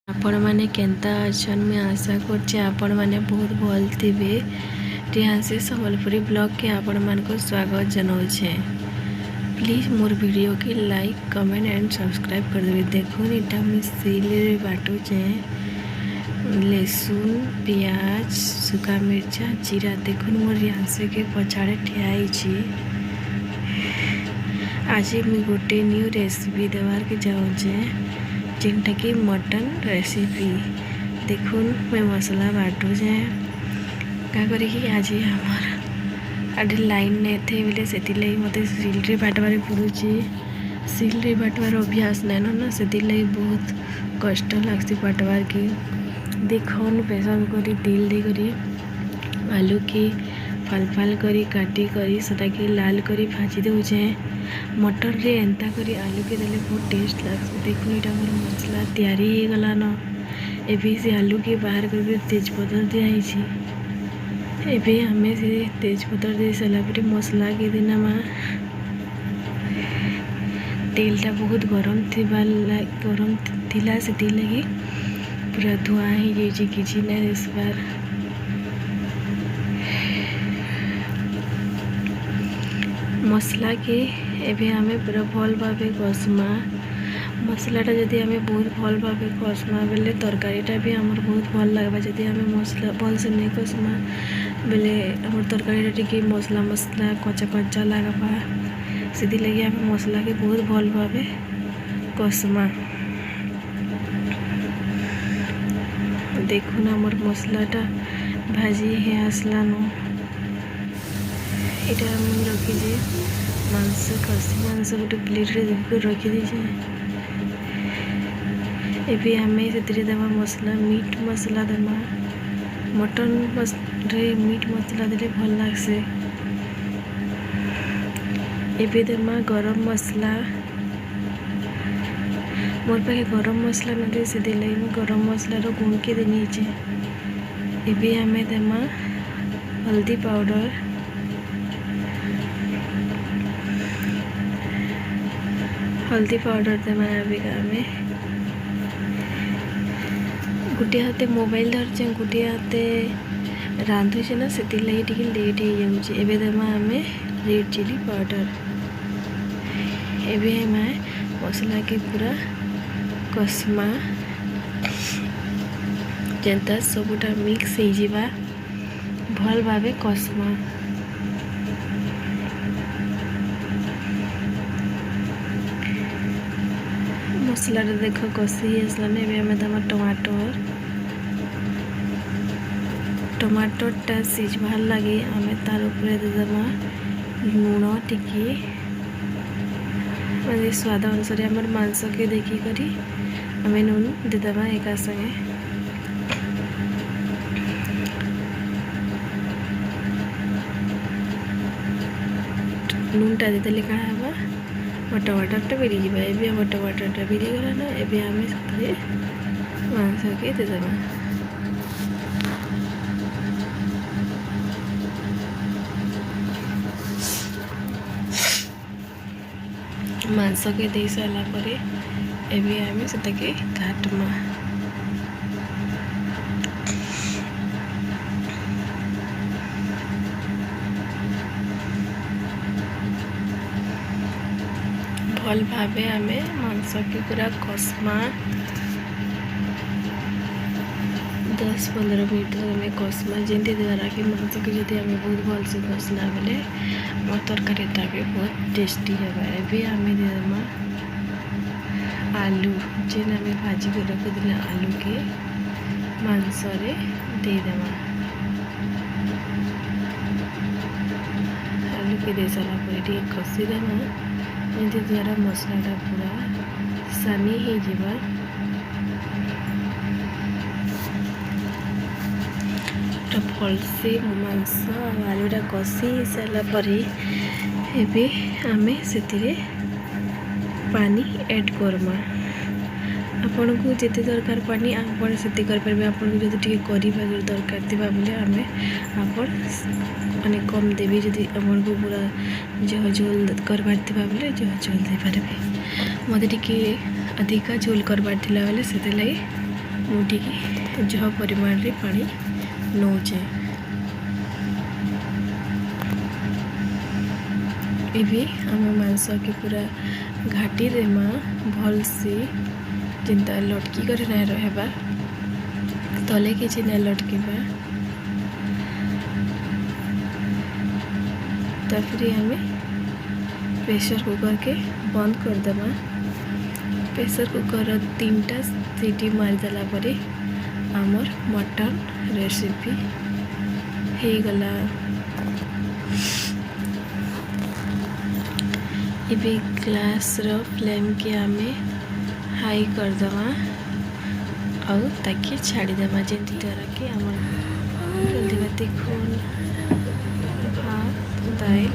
आपण मैंने केंता अच्छन मैं आशा कर मैंने बहुत भल थे। रिहांसी संबलपुरी ब्लॉग के आपण मान को स्वागत जनाऊे। प्लीज मोर वीडियो की लाइक कमेंट एंड सब्सक्राइब कर देवे। देखो इटा मुझे सिले बाटुचे लहसुन प्याज सुखा मिर्चा जीरा। देखो मोर रिहांसी के पछाड़े ठियाई। आज मुझे गोटे न्यू रेसिपी देवार के जाऊे जिनटा कि मटन रेसिपी। देखुन मैं मसला बाटुचे क्या करी आज आमर आडे लाइन नहीं थे बोले से मत सिल्रे बाटबार पड़ुची। सिल्रे बाटबार अभ्यास नहीं ना से बहुत कष्ट लगती बाटबार की। देखुन प्रेसर कुकर तेल दे करी आलू की फाल फाल करी काटी करी सेटा के लाल करी भाजी दूचे। मटर रे एंता करी आलू के देले बहुत टेस्ट लगता। देखो ये मोर मसला तैयारी हो गला न। एबे से आलू के बाहर कर तेजपत्र दिखाई। एबे हमें से तेजपत्र दे सारा पर मसला के देना तेलटा बहुत गरम गरम थिला से लगी पूरा धुआं हो जाए किसी ना इस बार। मसला के एबे हमें पूरा भल भाव कसमा। मसलाटा जदि हमें बहुत भल भाव कसमा बेले तरकारीटा भी आमर बहुत भल लगवा। जदि हमें मसला भल से नहीं कसमा बेले आम तरकारीटा टी मसला मसला कच्चा कच्चा लगवा। से लगे आम मसला के बहुत भल भाव कसमा। देखुन आमर मसलाटा भाजी हे आसला न। इटा रखी मांस खसी मांस गोटे प्लेट रे रखी दीजिए। एबे हमें से देवा मसला मीट मसला देमा। मटन रे मीट मसला देले भल लागसे। एबे देमा गरम मसला। मोर पाखे गरम मसला नहीं से गरम मसलार गुण के देनी। एबे हमें देमा हल्दी पाउडर देमा। आमे गोटे हाथे मोबाइल धरचे गोटे हाथे रांधुचे ना से लेट हो जाऊे। एबे देमा आमे रेड चिली पाउडर। एबे हमें मसला के पूरा कसमा जेनता सबुटा मिक्स हो जावा भल भावे कसमा। मसला देख कषि आसला। आम देमा टमाटरटा सिझबार लगे आम तार उपरे देमा लुण टिके मतलब स्वाद अनुसार आम मांस के देखिक आम नून देदेमा एका संगे। नूनटा देदेले क्या हवा टमाटरटा बेरी जावा। एबे हम टमाटरटा बेरी गला ना। एबे आम से मांस के देदेमा। मांस के दे सारा परे एबे आम से काटमा। भल भावे आमे मांस के पूरा कसमा 10-15 मिनट हमें कसमा जेंती द्वारा कि मांस के जब आम बहुत भल से कसना बेले मोर तरकारीटा भी बहुत टेस्टी होगा। एबे आम देमा आलू जेन आम भाजी के रखी आलू के मांस रे देदेमा। आलू के दे सारा पर कषि देमा जे द्वारा मसलाटा पूरा सानी हो जावा। भल से मांस आलूटा कषि सारा पर एबे आमे से पानी ऐड करमा। आपन को जिते दरकार पानी आपण से करें। आपन को जब करी दरकार थी बोले आम आपण माने कम देवी। जदि आपन को पूरा जह झोल करवार थी बोले जह झोल दे पारे। मत अधिका झोल करवार थिला बेले से मुठिकी जह परिमाण रे पानी नौचे। एभी आम मांस के पूरा घाटी देमा भल से जिंता लटकी कर ना रहबा तले किसी ना लटकीबा। तापरे आम प्रेशर कुकर के बंद कर देमा। प्रेशर कुकर 3टा सीटी मारिदेला परे आमर मटन रेसिपी हो गला। इबे ग्लास रो फ्लेम के आमे हाई कर दमा और ताकि छाड़ी देमा जेंती तरह के आमर जल्दी देखो भात दाल